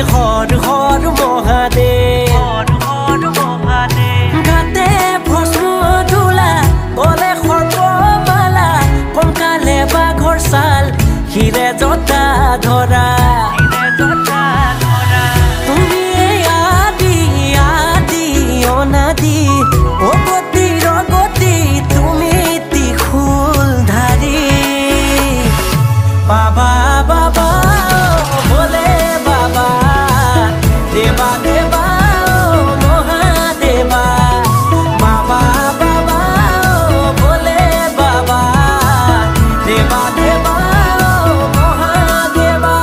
হৰ হৰ মহাদেব গাতে ভস্ম ধুলা গলে সৰ্পমালা কঙ্কালে বাঘৰ ছাল হিৰে জটা ধৰা তুমি আদি আদি অনাদি অগতিৰ গতি তুমি ত্ৰিশূল ধাৰী বাবা বাবা ভোলে বাবা দেৱা দেৱা মহাদেৱা বাবা বাবা ভোলে বাবা দেৱা দেৱা মহাদেৱা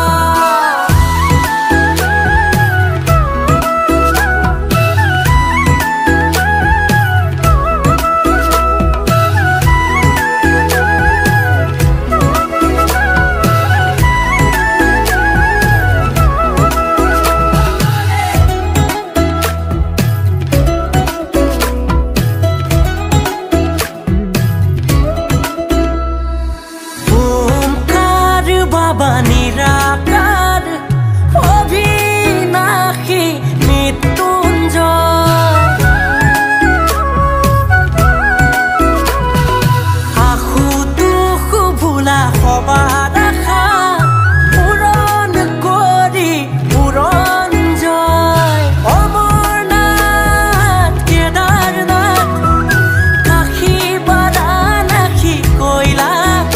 বাবা নিৰাকাৰ অবিনাশী মৃত্যুঞ্জয় আশু দুখ ভোলা সবাৰ আশা পূৰণ কৰি পুৰঞ্জয় অমৰনাথ কেদাৰনাথ কাশী বাৰাণসী কৈলাশ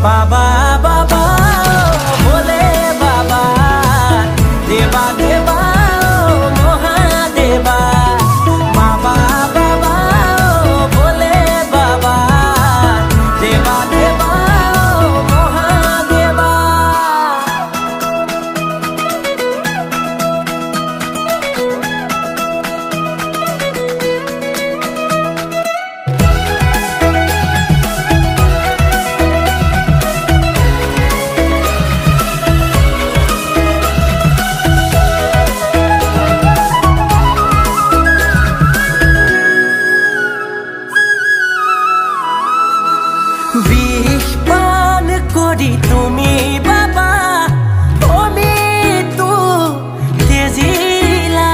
বাবা বাবা ভোলে বাবা দেৱা দেৱা মহাদেৱা বাবা বাবা ভোলে বাবা দেৱা দেৱা মহাদেৱা বিষ পান কৰি তুমি বাবা অমিতো তেজিলা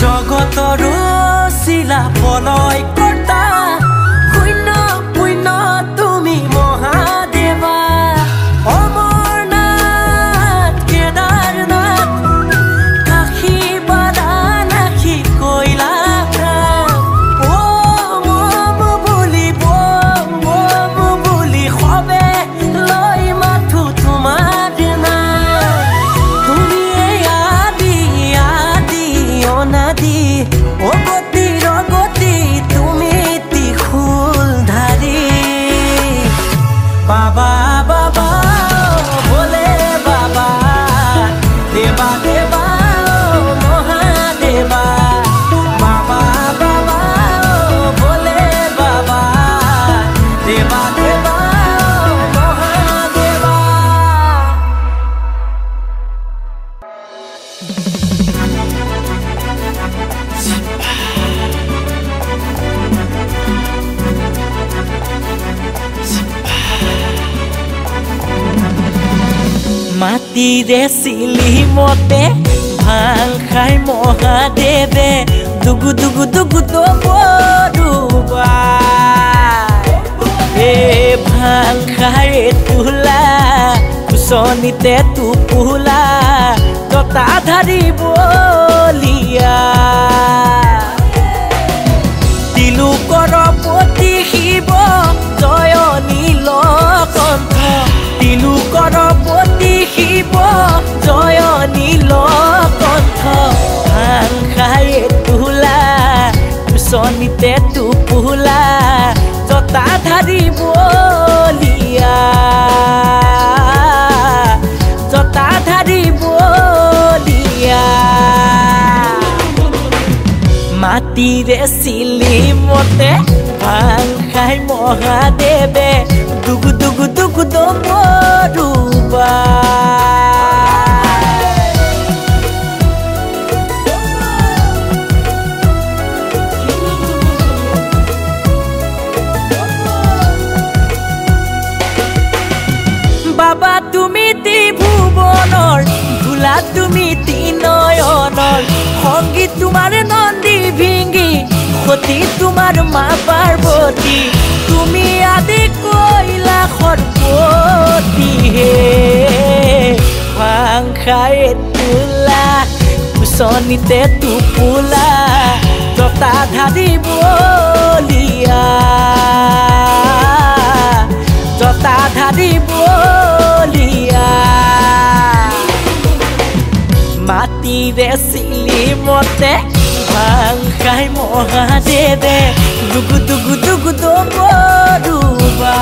জগতৰ চিলা প্ৰলয় কৰ্তা শূন্য পুণ্য তুমি মহাদেৱা অমৰনাথ কেদাৰনাথ কাশী বাৰাণসী কৈলাশ অগতিৰ গতি তুমি ত্ৰিশূল ধাৰী বাবা বাবা ভোলে বাবা দেৱা দেৱা মহাদেৱা বাবা বাবা ভোলে বাবা দেৱা দেৱা মহাদেৱা মাটিৰে চিলিমতে ভাং খাই মহাদেৱে দুগু দুগু দুগু দবৰুবা ভাং খাই তোলা কুচনিতে টোপোলা জটা ধাৰি বলিয়া তিলোকৰ পতি শিৱ জয় নীলকণ্ঠ তিলোকৰ পতি শিৱ জয় নীলকণ্ঠ ভাং খাই তোলা কুচনিতে টোপোলা জটা ধাৰি বলিয়া জটা ধাৰি বলিয়া মাত মাটিৰে চিলি মতে ভাং খাই মহাদেৱে দুগু দুগু দুগু ডমৰুবা বাবা তুমি ত্ৰিভুৱনৰ ভোলা তুমি তিনয়নৰ সংগীত তোমাৰ নন্দী ভিঙ্গি সতী তোমাৰ মা পাৰ্বতী তুমি আদি কৈলাসৰ পতি হে ভাং খাই তোলা কুচনিতে টোপোলা জতা ধাৰি বলিয়া জতা ধাৰি বলিয়া মাটিৰে চিলি মতে ভাং খাই মহাদেৱে দুগু দুগু দুগু ডমৰুবা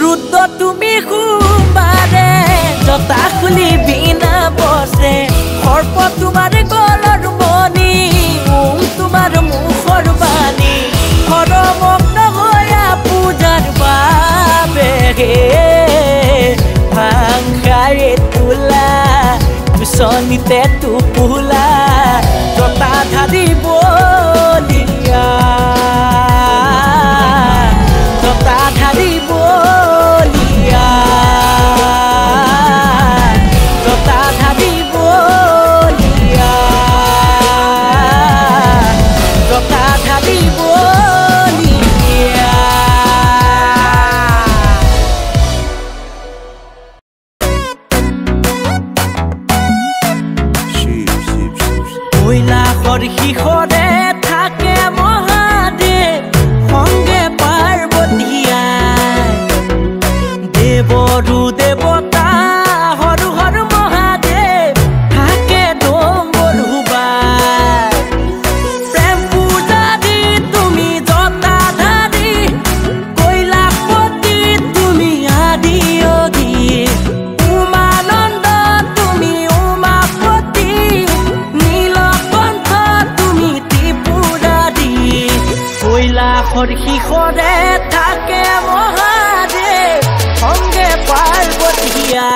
ৰুদ্ৰ তুমি সোমবাৰে জতা খুলি বিনা বসে সৰ্প তোমাৰ গলৰ মণি তোমাৰ মুখৰ বাণী হৰমগ্ন হৈয়া পূজাৰ বাবে ভাং খাই তোলা কুচনিতে টোপোলা জতা ধাৰি বলিয়া জতা ধাৰি বলিয়া জতা ধাৰি বলিয়া জতা ধাৰি বলিয়া কৈলাসৰ শিখৰে থাকে মহাদেৱ সংগে পাৰ্বতীয়া দেৱৰো দেৱতা হৰ হৰ মহাদেৱ থাকে ডমৰুবা প্ৰেম পূজা দি তুমি জতা ধাৰি কৈলাসপতি তুমি আদি অগি উমানন্দ তুমি উমাপতি নীলকণ্ঠ তুমি ত্ৰিপুৰাৰী কৈলাসৰ শিখৰে থাকে মহাদেৱ সংগে পাৰ্বতীয়া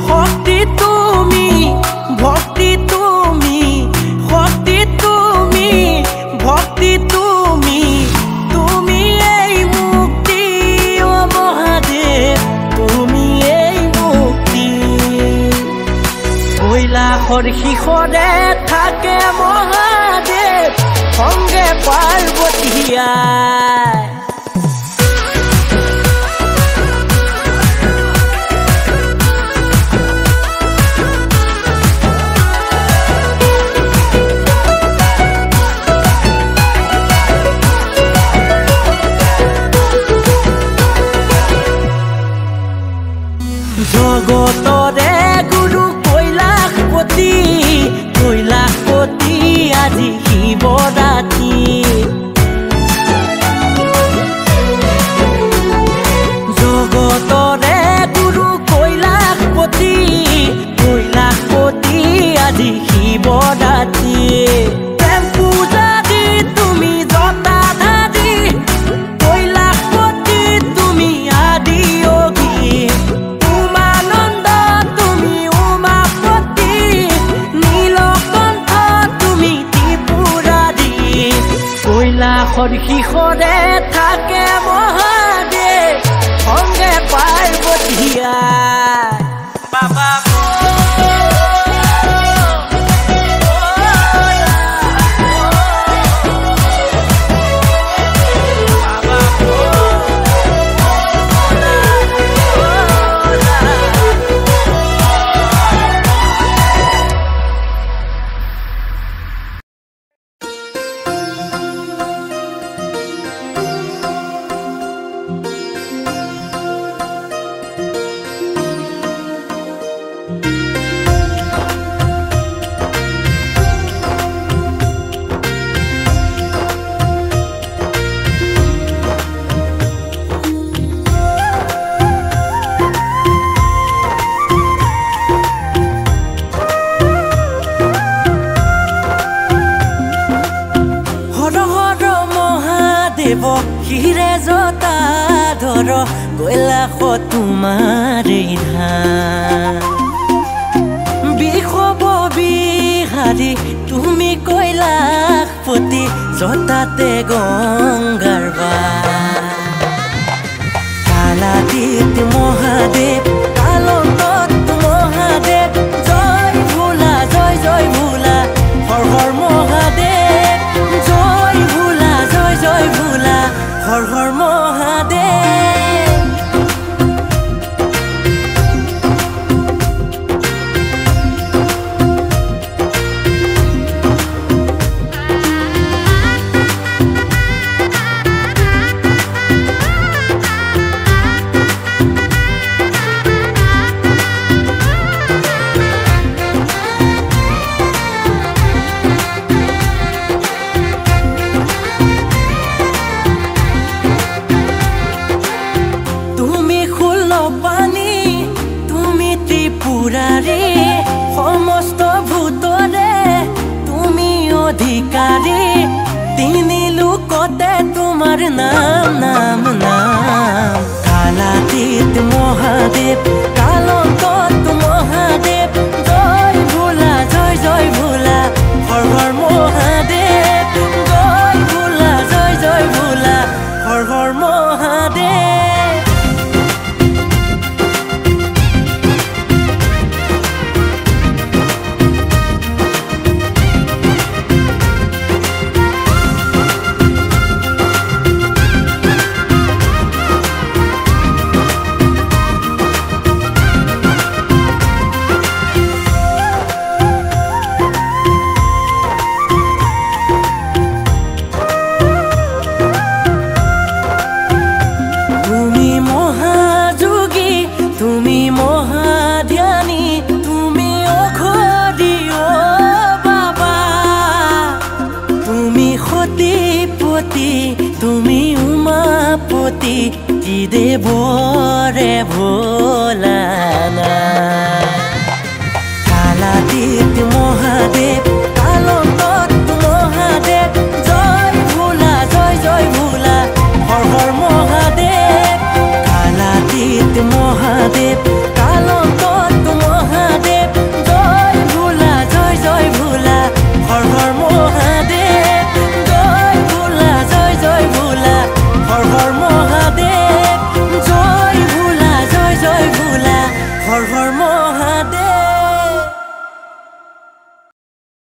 শক্তি তুমি ভক্তি তুমি শক্তি তুমি ভক্তি তুমি তুমি এই মুক্তি ও মহাদেৱ তুমি এই মুক্তি কৈলাসৰ শিখৰে থাকে মহাদেৱ সংগে পাৰ্বতীয়া জগতৰে গুৰু কৈলাসপতি কৈলাসপতি আজি শিৱৰাত্ৰি জগতৰে গুৰু কৈলাসপতি কৈলাসপতি আজি শিৱৰাত্ৰি প্ৰেম পূজা দি তুমি জতা ধাৰি কৈলাসপতি তুমি আদি অগি উমানন্দ তুমি উমাপতি নীলকণ্ঠ তুমি ত্ৰিপুৰাৰী কৈলাসৰ শিখৰে থাকে মহাদেৱ সংগে পাৰ্বতীয়া বাবা মহাদেৱ শিৰে জতা ধৰ কৈলাশ তোমাৰে ধান বিষব বিহাৰী তুমি কৈলাশপতি জতাতে গংগাৰ বাণ কালাতীত মহাদেৱ কালন্তত মহাদেৱ জয় ভোলা জয় জয় ভোলা হৰ হৰ মহাদেৱ জয় ভোলা জয় জয় ভোলা হৰ হৰ মহাদেৱ পুৰাৰে সমস্ত ভূতৰে তুমি অধিকাৰী তিনি লোকতে তোমাৰ নাম নাম নাম কালাতীত মহাদেৱ কালন্তত মহাদেৱ জয় ভোলা জয় জয় ভোলা হৰ হৰ মহাদেৱ জয় ভোলা জয় জয় ভোলা হৰ হৰ মহাদেৱ তুমি মহাধ্যানী তুমি অঘৰী বাবা তুমি সতীপতি তুমি উমাপতি কি দেৱৰে ভোলানাথ